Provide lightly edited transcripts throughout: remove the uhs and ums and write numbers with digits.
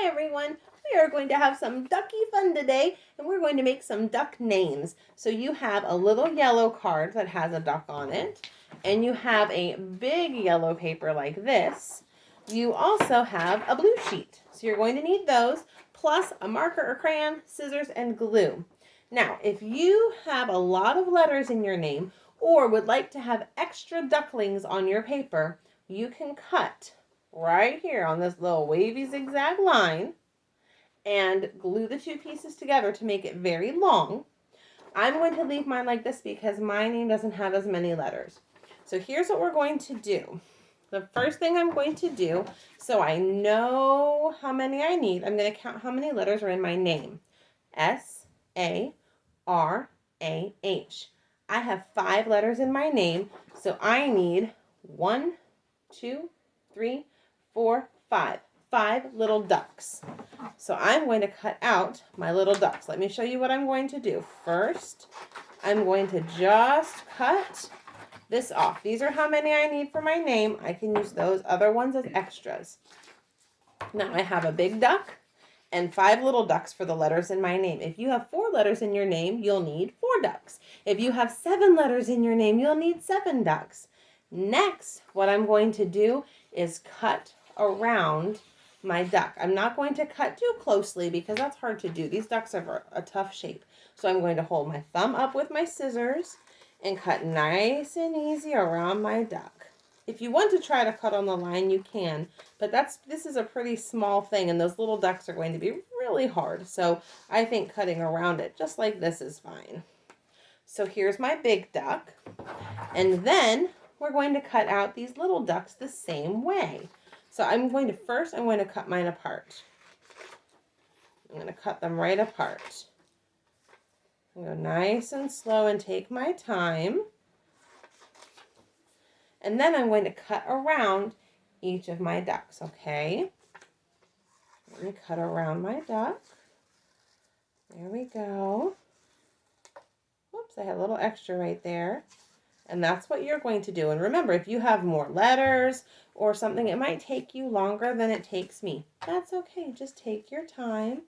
everyone. We are going to have some ducky fun today, and we're going to make some duck names. So you have a little yellow card that has a duck on it, and you have a big yellow paper like this. You also have a blue sheet. So you're going to need those, plus a marker or crayon, scissors, and glue. Now, if you have a lot of letters in your name, or would like to have extra ducklings on your paper, you can cut right here on this little wavy zigzag line and glue the two pieces together to make it very long. I'm going to leave mine like this because my name doesn't have as many letters. So here's what we're going to do. The first thing I'm going to do, so I know how many I need, I'm going to count how many letters are in my name. S-A-R-A-H. I have 5 letters in my name, so I need 1, 2, 3, 4, 5. 5 little ducks. So I'm going to cut out my little ducks. Let me show you what I'm going to do. First, I'm going to just cut this off. These are how many I need for my name. I can use those other ones as extras. Now I have a big duck and 5 little ducks for the letters in my name. If you have 4 letters in your name, you'll need 4 ducks. If you have 7 letters in your name, you'll need 7 ducks. Next, what I'm going to do is cut around my duck. I'm not going to cut too closely because that's hard to do. These ducks are a tough shape. So I'm going to hold my thumb up with my scissors and cut nice and easy around my duck. If you want to try to cut on the line, you can, but this is a pretty small thing, and those little ducks are going to be really hard. So I think cutting around it just like this is fine. So here's my big duck, and then we're going to cut out these little ducks the same way. So I'm going to cut mine apart. I'm going to cut them right apart. I'm going to go nice and slow and take my time. And then I'm going to cut around each of my ducks, okay? Let me cut around my duck. There we go. Whoops, I had a little extra right there. And that's what you're going to do. And remember, if you have more letters or something, it might take you longer than it takes me. That's okay. Just take your time.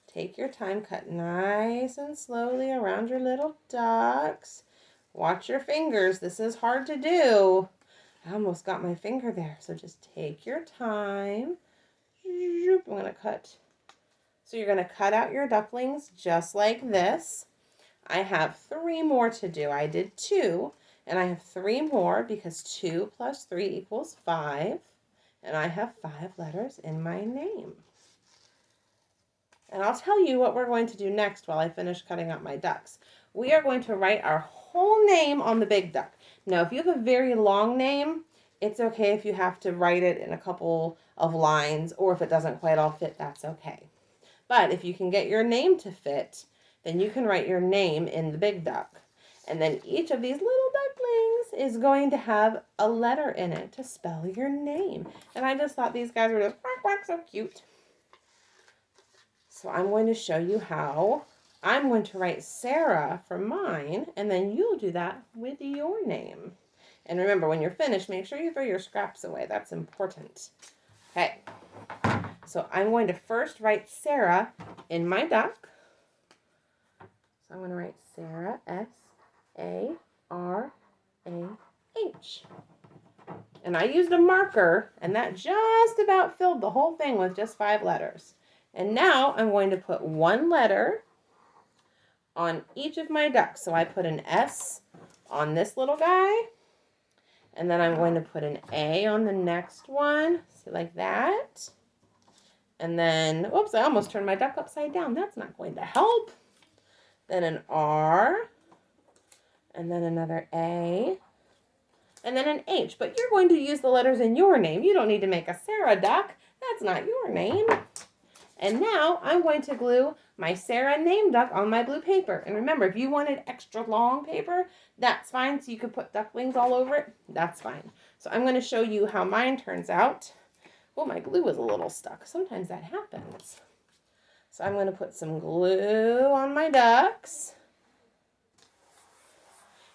Take your time. Cut nice and slowly around your little ducks. Watch your fingers. This is hard to do. I almost got my finger there. So just take your time. I'm going to cut. So you're going to cut out your ducklings just like this. I have 3 more to do. I did 2. And I have 3 more because 2 plus 3 equals 5. And I have 5 letters in my name. And I'll tell you what we're going to do next while I finish cutting out my ducks. We are going to write our whole name on the big duck. Now, if you have a very long name, it's okay if you have to write it in a couple of lines, or if it doesn't quite all fit, that's okay. But if you can get your name to fit, then you can write your name in the big duck. And then each of these little ducklings is going to have a letter in it to spell your name. And I just thought these guys were just quack, quack, so cute. So I'm going to show you how. I'm going to write Sarah for mine, and then you'll do that with your name. And remember, when you're finished, make sure you throw your scraps away. That's important. Okay. So I'm going to first write Sarah in my duck. So I'm going to write Sarah, S-A-R-A-H. And I used a marker, and that just about filled the whole thing with just 5 letters. And now I'm going to put 1 letter on each of my ducks. So I put an S on this little guy, and then I'm going to put an A on the next one, so like that. And then, oops, I almost turned my duck upside down. That's not going to help. Then an R, and then another A, and then an H. But you're going to use the letters in your name. You don't need to make a Sarah duck. That's not your name. And now I'm going to glue my Sarah name duck on my blue paper. And remember, if you wanted extra long paper, that's fine. So you could put ducklings all over it. That's fine. So I'm going to show you how mine turns out. Oh, my glue was a little stuck. Sometimes that happens. So I'm going to put some glue on my ducks.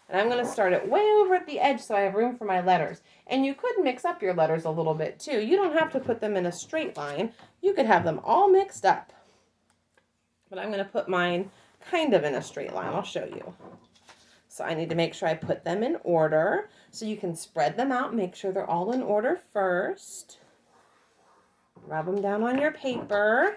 And I'm going to start it way over at the edge so I have room for my letters. And you could mix up your letters a little bit too. You don't have to put them in a straight line. You could have them all mixed up. But I'm going to put mine kind of in a straight line. I'll show you. So I need to make sure I put them in order. So you can spread them out, make sure they're all in order first. Rub them down on your paper.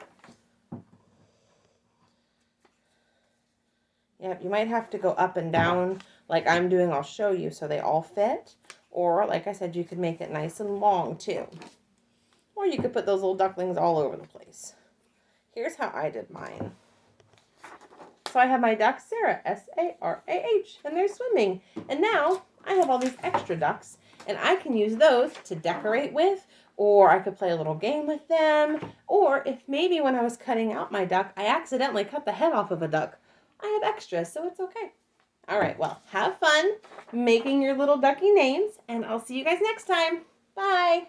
Yep, you might have to go up and down like I'm doing. I'll show you so they all fit. Or, like I said, you could make it nice and long too. Or you could put those little ducklings all over the place. Here's how I did mine. So I have my duck, Sarah, S-A-R-A-H, and they're swimming. And now I have all these extra ducks, and I can use those to decorate with, or I could play a little game with them, or if maybe when I was cutting out my duck, I accidentally cut the head off of a duck. I have extras, so it's okay. All right, well, have fun making your little ducky names, and I'll see you guys next time. Bye.